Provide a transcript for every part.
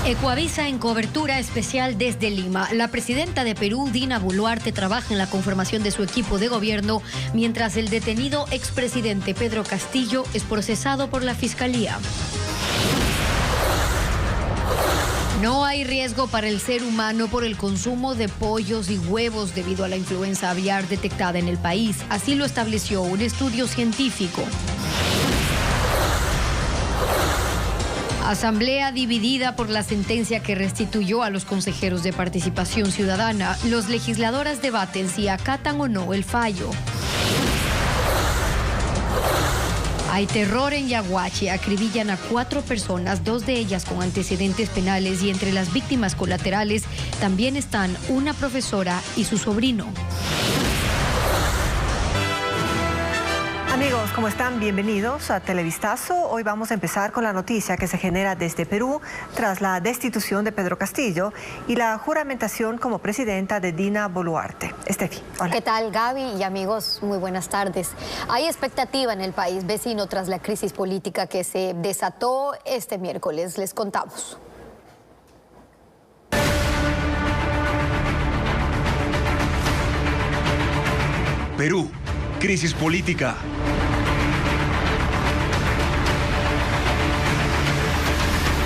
Ecuavisa en cobertura especial desde Lima. La presidenta de Perú, Dina Boluarte, trabaja en la conformación de su equipo de gobierno, mientras el detenido expresidente Pedro Castillo es procesado por la Fiscalía. No hay riesgo para el ser humano por el consumo de pollos y huevos debido a la influenza aviar detectada en el país. Así lo estableció un estudio científico. Asamblea dividida por la sentencia que restituyó a los consejeros de Participación Ciudadana. Los legisladores debaten si acatan o no el fallo. Hay terror en Yaguachi. Acribillan a 4 personas, 2 de ellas con antecedentes penales, y entre las víctimas colaterales también están una profesora y su sobrino. Amigos, ¿cómo están? Bienvenidos a Televistazo. Hoy vamos a empezar con la noticia que se genera desde Perú tras la destitución de Pedro Castillo y la juramentación como presidenta de Dina Boluarte. Estefi, hola. ¿Qué tal, Gaby? Y amigos, muy buenas tardes. Hay expectativa en el país vecino tras la crisis política que se desató este miércoles. Les contamos. Perú, crisis política.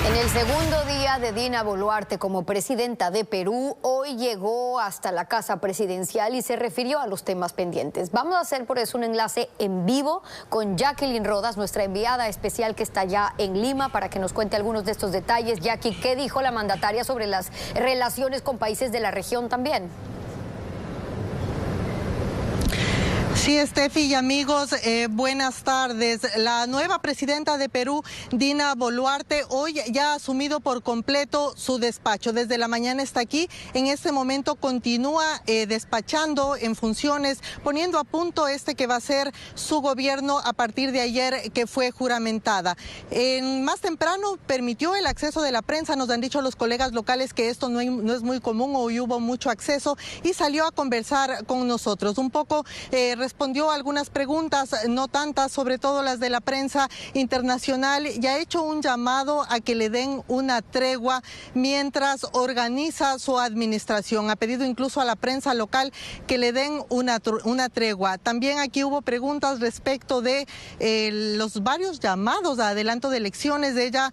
En el segundo día de Dina Boluarte como presidenta de Perú, hoy llegó hasta la Casa Presidencial y se refirió a los temas pendientes. Vamos a hacer por eso un enlace en vivo con Jacqueline Rodas, nuestra enviada especial que está ya en Lima, para que nos cuente algunos de estos detalles. Jackie, ¿qué dijo la mandataria sobre las relaciones con países de la región también? Sí, Estefi y amigos, buenas tardes. La nueva presidenta de Perú, Dina Boluarte, hoy ya ha asumido por completo su despacho. Desde la mañana está aquí. En este momento continúa despachando en funciones, poniendo a punto que va a ser su gobierno a partir de ayer que fue juramentada. Más temprano permitió el acceso de la prensa. Nos han dicho los colegas locales que esto no es muy común, hoy hubo mucho acceso, y salió a conversar con nosotros. Un poco respondió a algunas preguntas, no tantas, sobre todo las de la prensa internacional, y ha hecho un llamado a que le den una tregua mientras organiza su administración. Ha pedido incluso a la prensa local que le den una tregua. También aquí hubo preguntas respecto de los varios llamados a adelanto de elecciones. Ella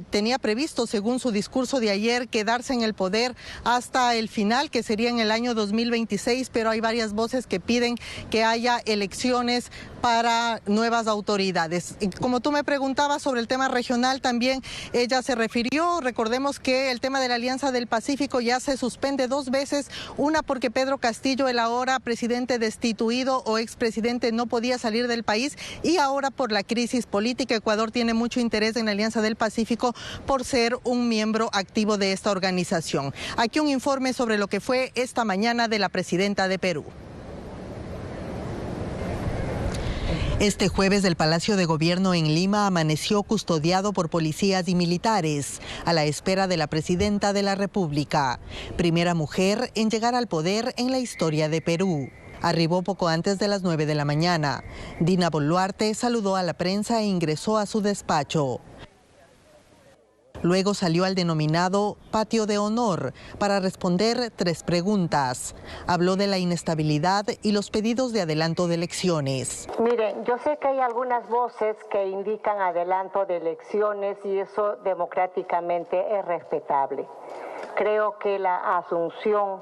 tenía previsto, según su discurso de ayer, quedarse en el poder hasta el final, que sería en el año 2026, pero hay varias voces que piden que haya elecciones para nuevas autoridades. Y como tú me preguntabas sobre el tema regional, también ella se refirió. Recordemos que el tema de la Alianza del Pacífico ya se suspende 2 veces, una porque Pedro Castillo, el ahora presidente destituido o expresidente, no podía salir del país, y ahora por la crisis política. Ecuador tiene mucho interés en la Alianza del Pacífico por ser un miembro activo de esta organización. Aquí un informe sobre lo que fue esta mañana de la presidenta de Perú. Este jueves el Palacio de Gobierno en Lima amaneció custodiado por policías y militares a la espera de la presidenta de la República, primera mujer en llegar al poder en la historia de Perú. Arribó poco antes de las 9 de la mañana. Dina Boluarte saludó a la prensa e ingresó a su despacho. Luego salió al denominado patio de honor para responder 3 preguntas. Habló de la inestabilidad y los pedidos de adelanto de elecciones. Miren, yo sé que hay algunas voces que indican adelanto de elecciones y eso democráticamente es respetable. Creo que la asunción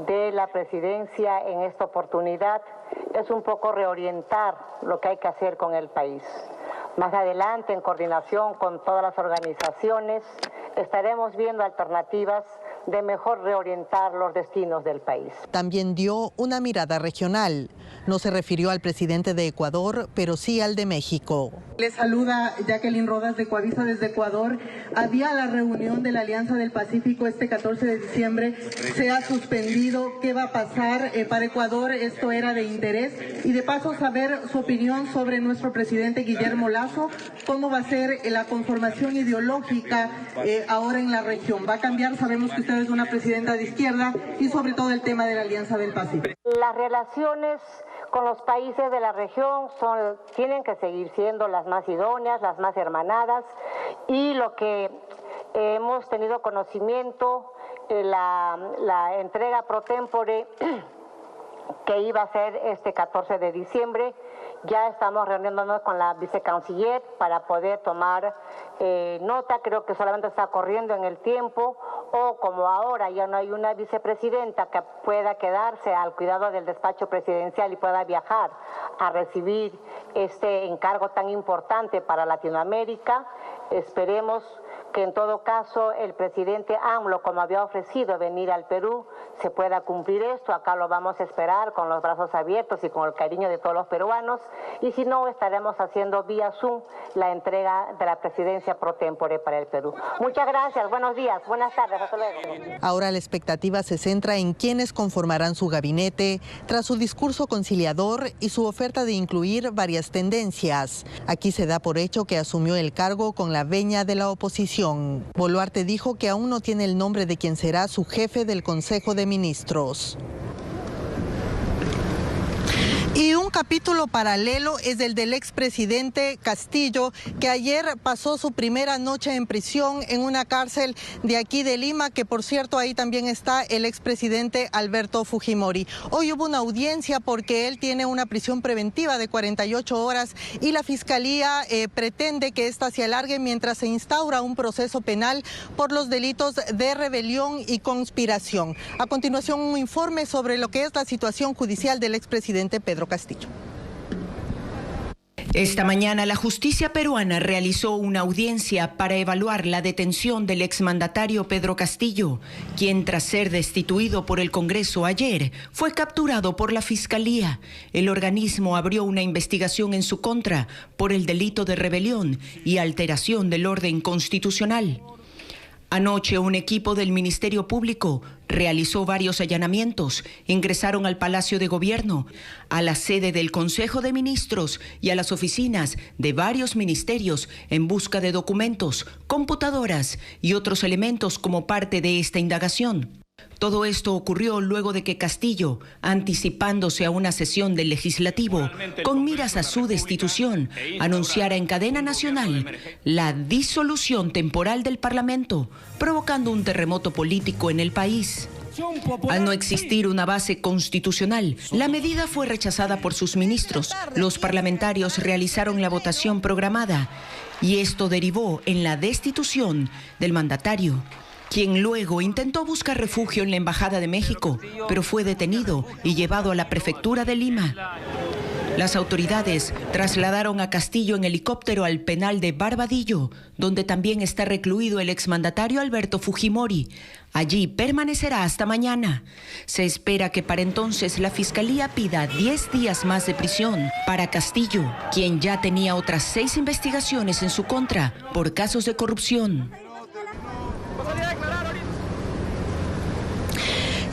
de la presidencia en esta oportunidad es un poco reorientar lo que hay que hacer con el país. Más adelante, en coordinación con todas las organizaciones, estaremos viendo alternativas de mejor reorientar los destinos del país. También dio una mirada regional. No se refirió al presidente de Ecuador, pero sí al de México. Le saluda Jacqueline Rodas de Ecuavisa desde Ecuador. Había la reunión de la Alianza del Pacífico este 14 de diciembre. Se ha suspendido. ¿Qué va a pasar para Ecuador? Esto era de interés. Y de paso saber su opinión sobre nuestro presidente Guillermo Lasso. ¿Cómo va a ser la conformación ideológica ahora en la región? ¿Va a cambiar? Sabemos que usted es una presidenta de izquierda, y sobre todo el tema de la Alianza del Pacífico. Las relaciones con los países de la región tienen que seguir siendo las más idóneas, las más hermanadas, y lo que hemos tenido conocimiento la entrega pro tempore que iba a ser este 14 de diciembre. Ya estamos reuniéndonos con la vicecanciller para poder tomar nota. Creo que solamente está corriendo en el tiempo, o como ahora ya no hay una vicepresidenta que pueda quedarse al cuidado del despacho presidencial y pueda viajar a recibir este encargo tan importante para Latinoamérica, esperemos que en todo caso el presidente AMLO, como había ofrecido venir al Perú, se pueda cumplir esto. Acá lo vamos a esperar con los brazos abiertos y con el cariño de todos los peruanos, y si no, estaremos haciendo vía Zoom la entrega de la presidencia pro tempore para el Perú. Muchas gracias, buenos días, buenas tardes, hasta luego. Ahora la expectativa se centra en quiénes conformarán su gabinete tras su discurso conciliador y su oferta de incluir varias tendencias. Aquí se da por hecho que asumió el cargo con la veña de la oposición. Boluarte dijo que aún no tiene el nombre de quien será su jefe del Consejo de Ministros. Y un capítulo paralelo es el del expresidente Castillo, que ayer pasó su primera noche en prisión en una cárcel de aquí de Lima, que por cierto ahí también está el expresidente Alberto Fujimori. Hoy hubo una audiencia porque él tiene una prisión preventiva de 48 horas y la Fiscalía pretende que ésta se alargue mientras se instaura un proceso penal por los delitos de rebelión y conspiración. A continuación, un informe sobre lo que es la situación judicial del expresidente Pedro Castillo. Esta mañana la justicia peruana realizó una audiencia para evaluar la detención del exmandatario Pedro Castillo, quien tras ser destituido por el Congreso ayer fue capturado por la Fiscalía. El organismo abrió una investigación en su contra por el delito de rebelión y alteración del orden constitucional. Anoche un equipo del Ministerio Público realizó varios allanamientos. Ingresaron al Palacio de Gobierno, a la sede del Consejo de Ministros y a las oficinas de varios ministerios en busca de documentos, computadoras y otros elementos como parte de esta indagación. Todo esto ocurrió luego de que Castillo, anticipándose a una sesión del Legislativo con miras a su destitución, anunciara en cadena nacional la disolución temporal del Parlamento, provocando un terremoto político en el país. Al no existir una base constitucional, la medida fue rechazada por sus ministros. Los parlamentarios realizaron la votación programada y esto derivó en la destitución del mandatario, quien luego intentó buscar refugio en la Embajada de México, pero fue detenido y llevado a la prefectura de Lima. Las autoridades trasladaron a Castillo en helicóptero al penal de Barbadillo, donde también está recluido el exmandatario Alberto Fujimori. Allí permanecerá hasta mañana. Se espera que para entonces la Fiscalía pida 10 días más de prisión para Castillo, quien ya tenía otras 6 investigaciones en su contra por casos de corrupción.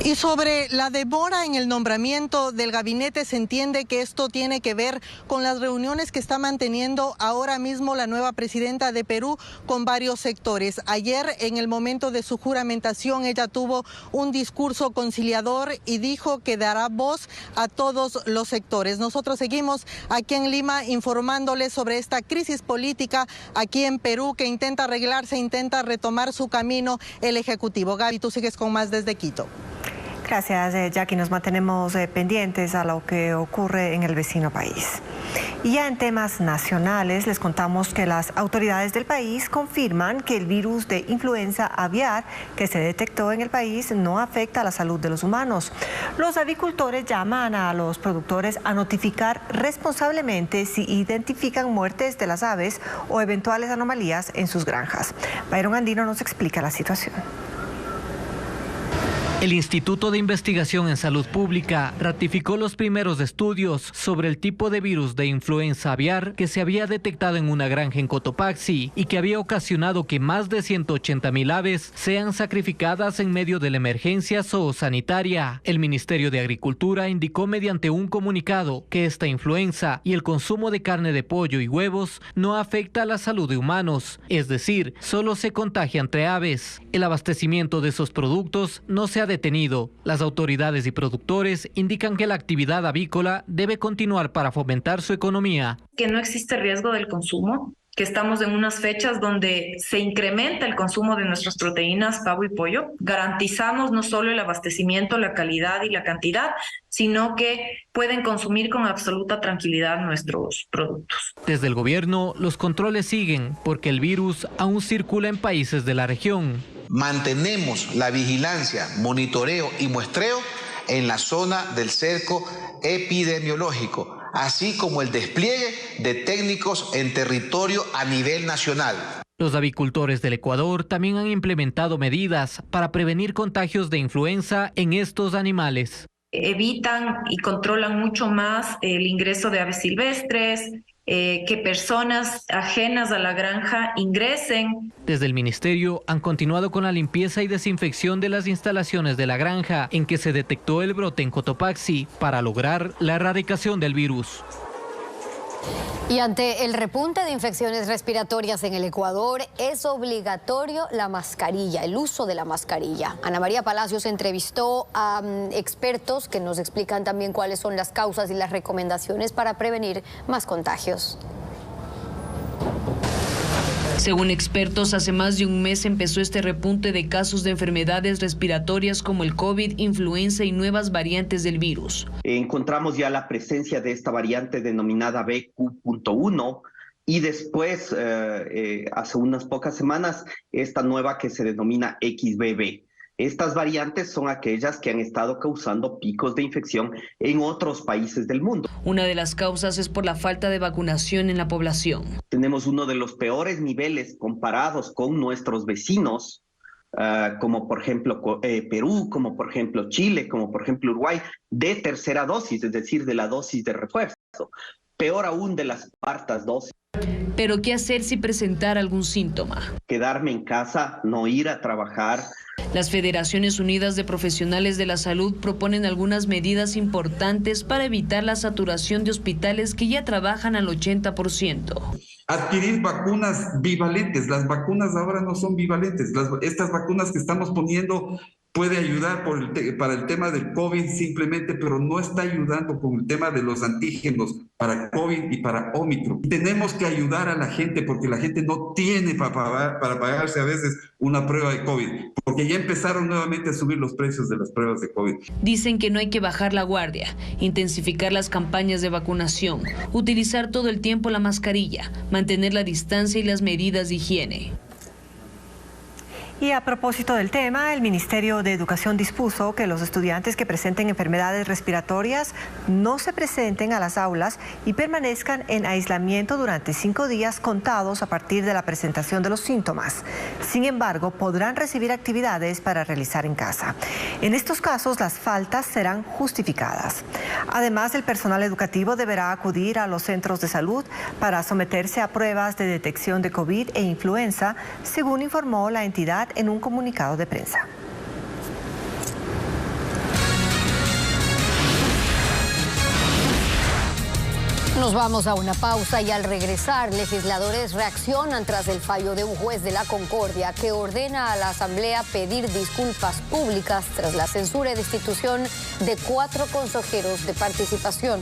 Y sobre la demora en el nombramiento del gabinete, se entiende que esto tiene que ver con las reuniones que está manteniendo ahora mismo la nueva presidenta de Perú con varios sectores. Ayer, en el momento de su juramentación, ella tuvo un discurso conciliador y dijo que dará voz a todos los sectores. Nosotros seguimos aquí en Lima informándoles sobre esta crisis política aquí en Perú que intenta arreglarse, intenta retomar su camino el Ejecutivo. Gaby, tú sigues con más desde Quito. Gracias, Jackie. Nos mantenemos pendientes a lo que ocurre en el vecino país. Y ya en temas nacionales, les contamos que las autoridades del país confirman que el virus de influenza aviar que se detectó en el país no afecta a la salud de los humanos. Los avicultores llaman a los productores a notificar responsablemente si identifican muertes de las aves o eventuales anomalías en sus granjas. Byron Andino nos explica la situación. El Instituto de Investigación en Salud Pública ratificó los primeros estudios sobre el tipo de virus de influenza aviar que se había detectado en una granja en Cotopaxi y que había ocasionado que más de 180,000 aves sean sacrificadas en medio de la emergencia zoosanitaria. El Ministerio de Agricultura indicó mediante un comunicado que esta influenza y el consumo de carne de pollo y huevos no afecta a la salud de humanos, es decir, solo se contagia entre aves. El abastecimiento de esos productos no se ha detenido. Las autoridades y productores indican que la actividad avícola debe continuar para fomentar su economía. Que no existe riesgo del consumo, que estamos en unas fechas donde se incrementa el consumo de nuestras proteínas, pavo y pollo, garantizamos no solo el abastecimiento, la calidad y la cantidad, sino que pueden consumir con absoluta tranquilidad nuestros productos. Desde el gobierno, los controles siguen porque el virus aún circula en países de la región. Mantenemos la vigilancia, monitoreo y muestreo en la zona del cerco epidemiológico, así como el despliegue de técnicos en territorio a nivel nacional. Los avicultores del Ecuador también han implementado medidas para prevenir contagios de influenza en estos animales. Evitan y controlan mucho más el ingreso de aves silvestres, que personas ajenas a la granja ingresen. Desde el ministerio han continuado con la limpieza y desinfección de las instalaciones de la granja en que se detectó el brote en Cotopaxi para lograr la erradicación del virus. Y ante el repunte de infecciones respiratorias en el Ecuador, es obligatorio la mascarilla, el uso de la mascarilla. Ana María Palacios entrevistó a expertos que nos explican también cuáles son las causas y las recomendaciones para prevenir más contagios. Según expertos, hace más de un mes empezó este repunte de casos de enfermedades respiratorias como el COVID, influenza y nuevas variantes del virus. Encontramos ya la presencia de esta variante denominada BQ.1 y después, hace unas pocas semanas, esta nueva que se denomina XBB. Estas variantes son aquellas que han estado causando picos de infección en otros países del mundo. Una de las causas es por la falta de vacunación en la población. Tenemos uno de los peores niveles comparados con nuestros vecinos, como por ejemplo Perú, como por ejemplo Chile, como por ejemplo Uruguay, de tercera dosis, es decir, de la dosis de refuerzo. Peor aún de las cuartas dosis. ¿Pero qué hacer si presentar algún síntoma? Quedarme en casa, no ir a trabajar. Las Federaciones Unidas de Profesionales de la Salud proponen algunas medidas importantes para evitar la saturación de hospitales que ya trabajan al 80%. Adquirir vacunas bivalentes. Las vacunas ahora no son bivalentes. Estas vacunas que estamos poniendo puede ayudar para el tema del COVID simplemente, pero no está ayudando con el tema de los antígenos para COVID y para Omicron. Tenemos que ayudar a la gente porque la gente no tiene para pagarse a veces una prueba de COVID, porque ya empezaron nuevamente a subir los precios de las pruebas de COVID. Dicen que no hay que bajar la guardia, intensificar las campañas de vacunación, utilizar todo el tiempo la mascarilla, mantener la distancia y las medidas de higiene. Y a propósito del tema, el Ministerio de Educación dispuso que los estudiantes que presenten enfermedades respiratorias no se presenten a las aulas y permanezcan en aislamiento durante 5 días contados a partir de la presentación de los síntomas. Sin embargo, podrán recibir actividades para realizar en casa. En estos casos, las faltas serán justificadas. Además, el personal educativo deberá acudir a los centros de salud para someterse a pruebas de detección de COVID e influenza, según informó la entidad en un comunicado de prensa. Nos vamos a una pausa y al regresar, legisladores reaccionan tras el fallo de un juez de la Concordia que ordena a la Asamblea pedir disculpas públicas tras la censura y destitución de 4 consejeros de participación.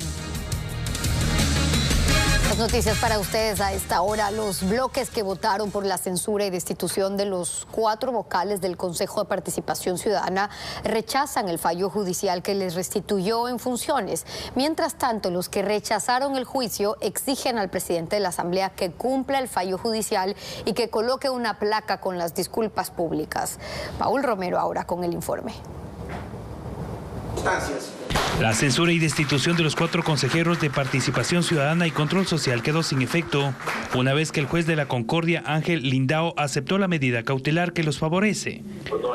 Las noticias para ustedes a esta hora. Los bloques que votaron por la censura y destitución de los 4 vocales del Consejo de Participación Ciudadana rechazan el fallo judicial que les restituyó en funciones. Mientras tanto, los que rechazaron el juicio exigen al presidente de la Asamblea que cumpla el fallo judicial y que coloque una placa con las disculpas públicas. Paul Romero ahora con el informe. Gracias. La censura y destitución de los 4 consejeros de Participación Ciudadana y Control Social quedó sin efecto, una vez que el juez de la Concordia, Ángel Lindao, aceptó la medida cautelar que los favorece.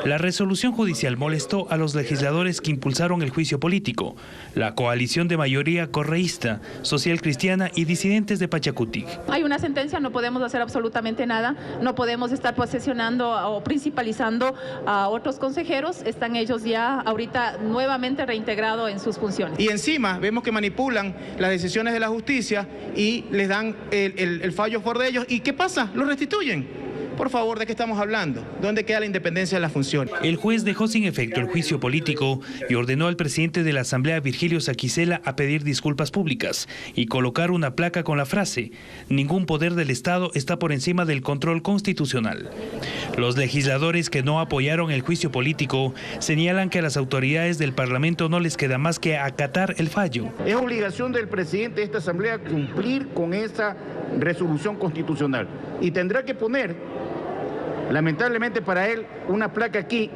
La resolución judicial molestó a los legisladores que impulsaron el juicio político, la coalición de mayoría correísta, social cristiana y disidentes de Pachacutic. Hay una sentencia, no podemos hacer absolutamente nada, no podemos estar posesionando o principalizando a otros consejeros, están ellos ya ahorita nuevamente reintegrados en sus funciones. Y encima vemos que manipulan las decisiones de la justicia y les dan el fallo a favor de ellos. ¿Y qué pasa? Los restituyen. por favor, ¿de qué estamos hablando? ¿Dónde queda la independencia de las funciones? El juez dejó sin efecto el juicio político y ordenó al presidente de la Asamblea, Virgilio Saquicela, a pedir disculpas públicas y colocar una placa con la frase: ningún poder del Estado está por encima del control constitucional. Los legisladores que no apoyaron el juicio político señalan que a las autoridades del Parlamento no les queda más que acatar el fallo. Es obligación del presidente de esta Asamblea cumplir con esa resolución constitucional y tendrá que poner, lamentablemente para él, una placa aquí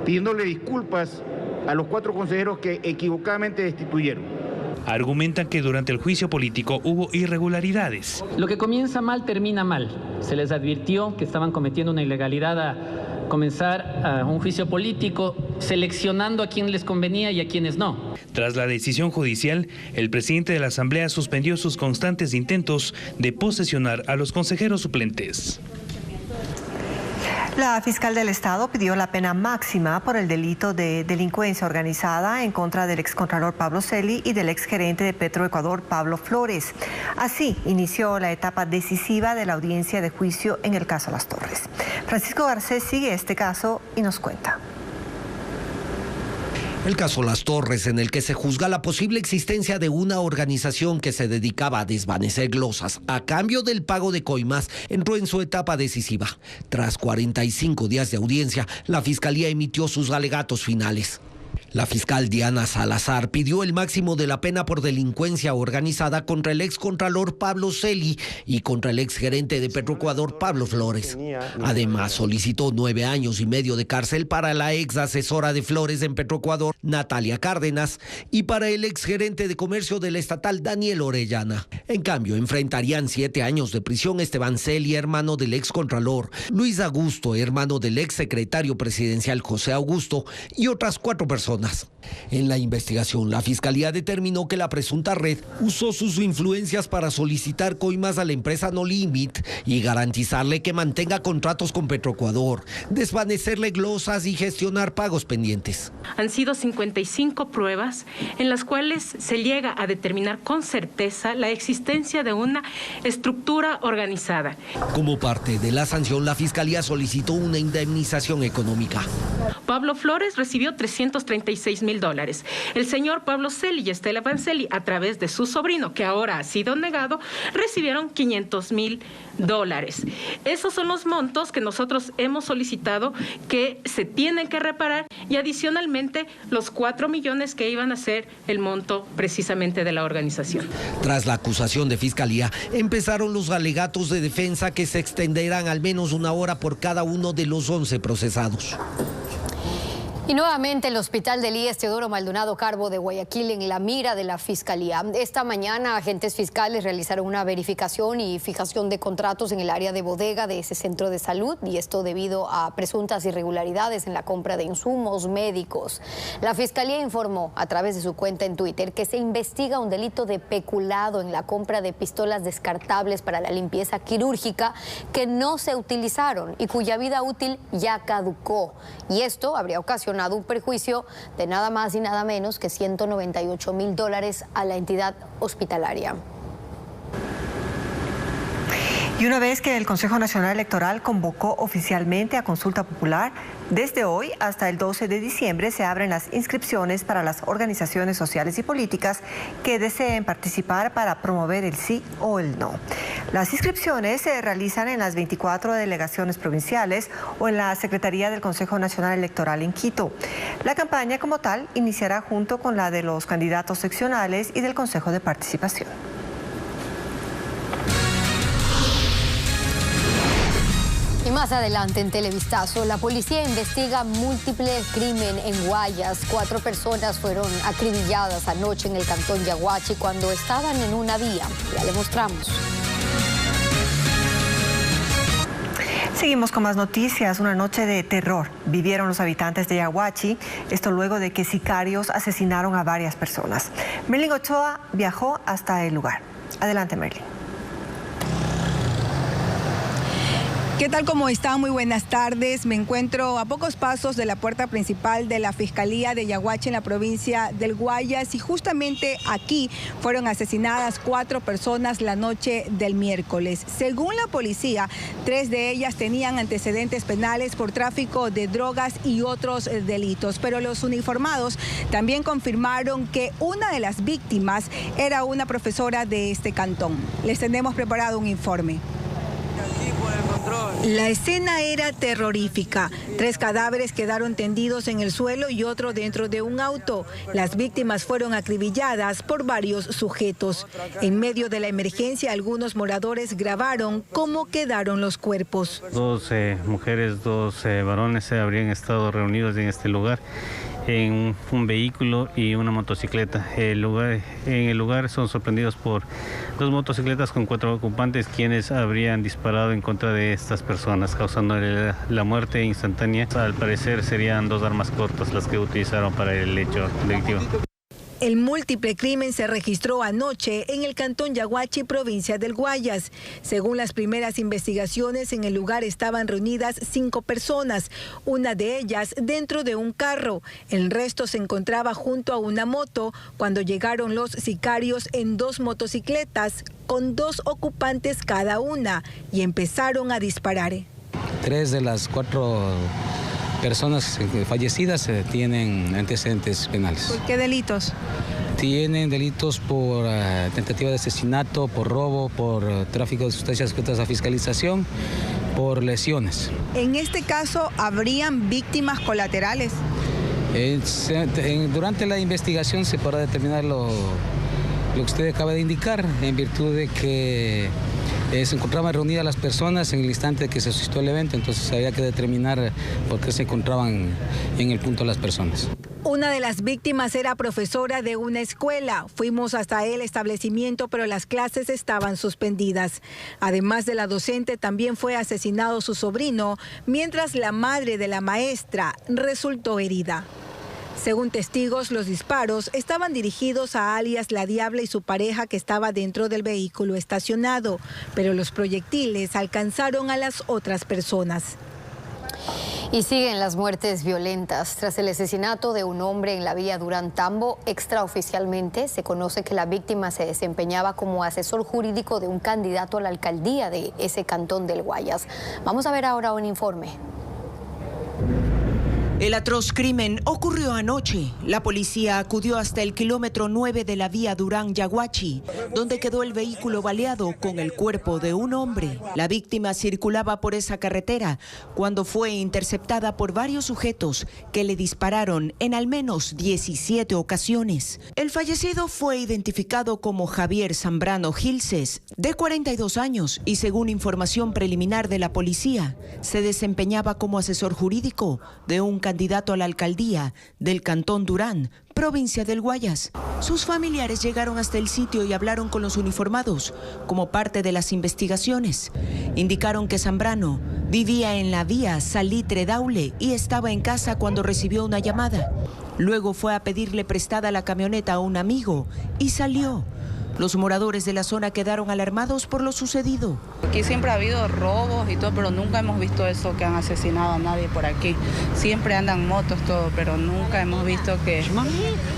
pidiéndole disculpas a los 4 consejeros que equivocadamente destituyeron. Argumentan que durante el juicio político hubo irregularidades. Lo que comienza mal termina mal. Se les advirtió que estaban cometiendo una ilegalidad a comenzar un juicio político, seleccionando a quien les convenía y a quienes no. Tras la decisión judicial, el presidente de la Asamblea suspendió sus constantes intentos de posesionar a los consejeros suplentes. La fiscal del Estado pidió la pena máxima por el delito de delincuencia organizada en contra del excontralor Pablo Celi y del exgerente de Petroecuador Pablo Flores. Así inició la etapa decisiva de la audiencia de juicio en el caso Las Torres. Francisco Garcés sigue este caso y nos cuenta. El caso Las Torres, en el que se juzga la posible existencia de una organización que se dedicaba a desvanecer glosas a cambio del pago de coimas, entró en su etapa decisiva. Tras 45 días de audiencia, la Fiscalía emitió sus alegatos finales. La fiscal Diana Salazar pidió el máximo de la pena por delincuencia organizada contra el excontralor Pablo Celi y contra el exgerente de Petroecuador Pablo Flores. Además, solicitó 9 años y medio de cárcel para la ex asesora de Flores en Petroecuador, Natalia Cárdenas, y para el exgerente de comercio del estatal, Daniel Orellana. En cambio, enfrentarían 7 años de prisión Esteban Celi, hermano del excontralor, Luis Augusto, hermano del exsecretario presidencial José Augusto, y otras 4 personas. En la investigación, la Fiscalía determinó que la presunta red usó sus influencias para solicitar coimas a la empresa No Limit y garantizarle que mantenga contratos con Petroecuador, desvanecerle glosas y gestionar pagos pendientes. Han sido 55 pruebas en las cuales se llega a determinar con certeza la existencia de una estructura organizada. Como parte de la sanción, la Fiscalía solicitó una indemnización económica. Pablo Flores recibió $336,000. El señor Pablo Celi y Estela Vancelli, a través de su sobrino, que ahora ha sido negado, recibieron $500,000. Esos son los montos que nosotros hemos solicitado que se tienen que reparar, y adicionalmente los 4 millones que iban a ser el monto precisamente de la organización. Tras la acusación de Fiscalía, empezaron los alegatos de defensa, que se extenderán al menos 1 hora por cada uno de los 11 procesados. Y nuevamente el Hospital del IES Teodoro Maldonado Carbo de Guayaquil en la mira de la Fiscalía. Esta mañana agentes fiscales realizaron una verificación y fijación de contratos en el área de bodega de ese centro de salud, y esto debido a presuntas irregularidades en la compra de insumos médicos. La Fiscalía informó a través de su cuenta en Twitter que se investiga un delito de peculado en la compra de pistolas descartables para la limpieza quirúrgica que no se utilizaron y cuya vida útil ya caducó. Y esto habría ocasionado un perjuicio de nada más y nada menos que $198,000 a la entidad hospitalaria. Y una vez que el Consejo Nacional Electoral convocó oficialmente a consulta popular, desde hoy hasta el 12 de diciembre se abren las inscripciones para las organizaciones sociales y políticas que deseen participar para promover el sí o el no. Las inscripciones se realizan en las 24 delegaciones provinciales o en la Secretaría del Consejo Nacional Electoral en Quito. La campaña como tal iniciará junto con la de los candidatos seccionales y del Consejo de Participación. Y más adelante en Televistazo, la policía investiga múltiple crimen en Guayas. 4 personas fueron acribilladas anoche en el cantón Yaguachi cuando estaban en una vía. Ya le mostramos. Seguimos con más noticias. Una noche de terror vivieron los habitantes de Yaguachi, esto luego de que sicarios asesinaron a varias personas. Merlin Ochoa viajó hasta el lugar. Adelante, Merlin. ¿Qué tal? ¿Cómo están? Muy buenas tardes. Me encuentro a pocos pasos de la puerta principal de la Fiscalía de Yaguachi en la provincia del Guayas y justamente aquí fueron asesinadas 4 personas la noche del miércoles. Según la policía, 3 de ellas tenían antecedentes penales por tráfico de drogas y otros delitos, pero los uniformados también confirmaron que una de las víctimas era una profesora de este cantón. Les tenemos preparado un informe. La escena era terrorífica. 3 cadáveres quedaron tendidos en el suelo y otro dentro de un auto. Las víctimas fueron acribilladas por varios sujetos. En medio de la emergencia, algunos moradores grabaron cómo quedaron los cuerpos. 2 mujeres, 2 varones habrían estado reunidos en este lugar en un vehículo y una motocicleta. En el lugar son sorprendidos por 2 motocicletas con 4 ocupantes quienes habrían disparado en contra de estas personas, causando la muerte instantánea. Al parecer serían 2 armas cortas las que utilizaron para el hecho delictivo. El múltiple crimen se registró anoche en el cantón Yaguachi, provincia del Guayas. Según las primeras investigaciones, en el lugar estaban reunidas 5 personas, una de ellas dentro de un carro. El resto se encontraba junto a una moto cuando llegaron los sicarios en 2 motocicletas con 2 ocupantes cada una y empezaron a disparar. 3 de las 4 personas fallecidas tienen antecedentes penales. ¿Por qué delitos? Tienen delitos por tentativa de asesinato, por robo, por tráfico de sustancias sujetas a fiscalización, por lesiones. En este caso, ¿habrían víctimas colaterales? Durante la investigación se podrá determinar lo que usted acaba de indicar, en virtud de que se encontraban reunidas las personas en el instante que se suscitó el evento, entonces había que determinar por qué se encontraban en el punto las personas. Una de las víctimas era profesora de una escuela. Fuimos hasta el establecimiento, pero las clases estaban suspendidas. Además de la docente, también fue asesinado su sobrino, mientras la madre de la maestra resultó herida. Según testigos, los disparos estaban dirigidos a alias La Diabla y su pareja que estaba dentro del vehículo estacionado, pero los proyectiles alcanzaron a las otras personas. Y siguen las muertes violentas. Tras el asesinato de un hombre en la vía Durán-Tambo, extraoficialmente se conoce que la víctima se desempeñaba como asesor jurídico de un candidato a la alcaldía de ese cantón del Guayas. Vamos a ver ahora un informe. El atroz crimen ocurrió anoche. La policía acudió hasta el kilómetro 9 de la vía Durán-Yaguachi, donde quedó el vehículo baleado con el cuerpo de un hombre. La víctima circulaba por esa carretera cuando fue interceptada por varios sujetos que le dispararon en al menos 17 ocasiones. El fallecido fue identificado como Javier Zambrano Gilces, de 42 años, y según información preliminar de la policía, se desempeñaba como asesor jurídico de un candidato a la alcaldía del cantón Durán, provincia del Guayas. Sus familiares llegaron hasta el sitio y hablaron con los uniformados como parte de las investigaciones. Indicaron que Zambrano vivía en la vía Salitre Daule y estaba en casa cuando recibió una llamada. Luego fue a pedirle prestada la camioneta a un amigo y salió. Los moradores de la zona quedaron alarmados por lo sucedido. Aquí siempre ha habido robos y todo, pero nunca hemos visto eso que han asesinado a nadie por aquí. Siempre andan motos, todo, pero nunca hemos visto que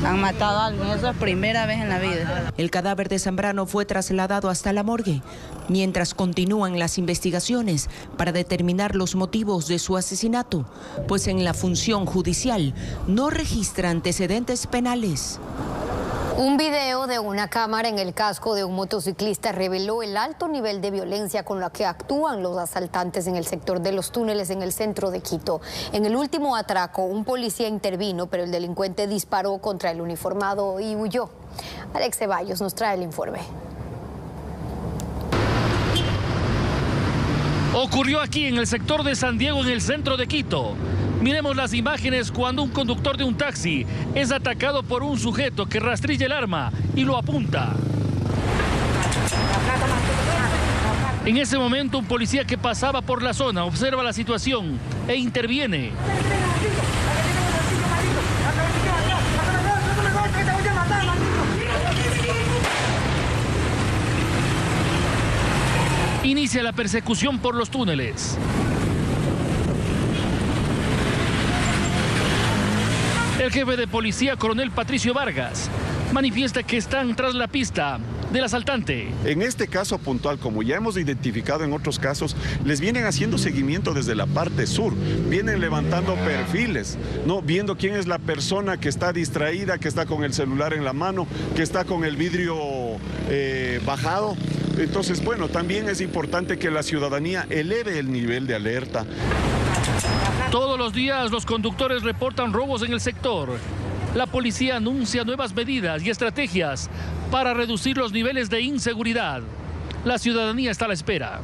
han matado a alguien. Eso es primera vez en la vida. El cadáver de Zambrano fue trasladado hasta la morgue, mientras continúan las investigaciones para determinar los motivos de su asesinato, pues en la función judicial no registra antecedentes penales. Un video de una cámara en el casco de un motociclista reveló el alto nivel de violencia con la que actúan los asaltantes en el sector de los túneles en el centro de Quito. En el último atraco, un policía intervino, pero el delincuente disparó contra el uniformado y huyó. Alex Ceballos nos trae el informe. Ocurrió aquí en el sector de San Diego, en el centro de Quito. Miremos las imágenes cuando un conductor de un taxi es atacado por un sujeto que rastrilla el arma y lo apunta. En ese momento, un policía que pasaba por la zona observa la situación e interviene. inicia la persecución por los túneles. El jefe de policía, coronel Patricio Vargas, manifiesta que están tras la pista del asaltante. En este caso puntual, como ya hemos identificado en otros casos, les vienen haciendo seguimiento desde la parte sur, vienen levantando perfiles, ¿no? Viendo quién es la persona que está distraída, que está con el celular en la mano, que está con el vidrio bajado. Entonces, bueno, también es importante que la ciudadanía eleve el nivel de alerta. Todos los días los conductores reportan robos en el sector. La policía anuncia nuevas medidas y estrategias para reducir los niveles de inseguridad. La ciudadanía está a la espera.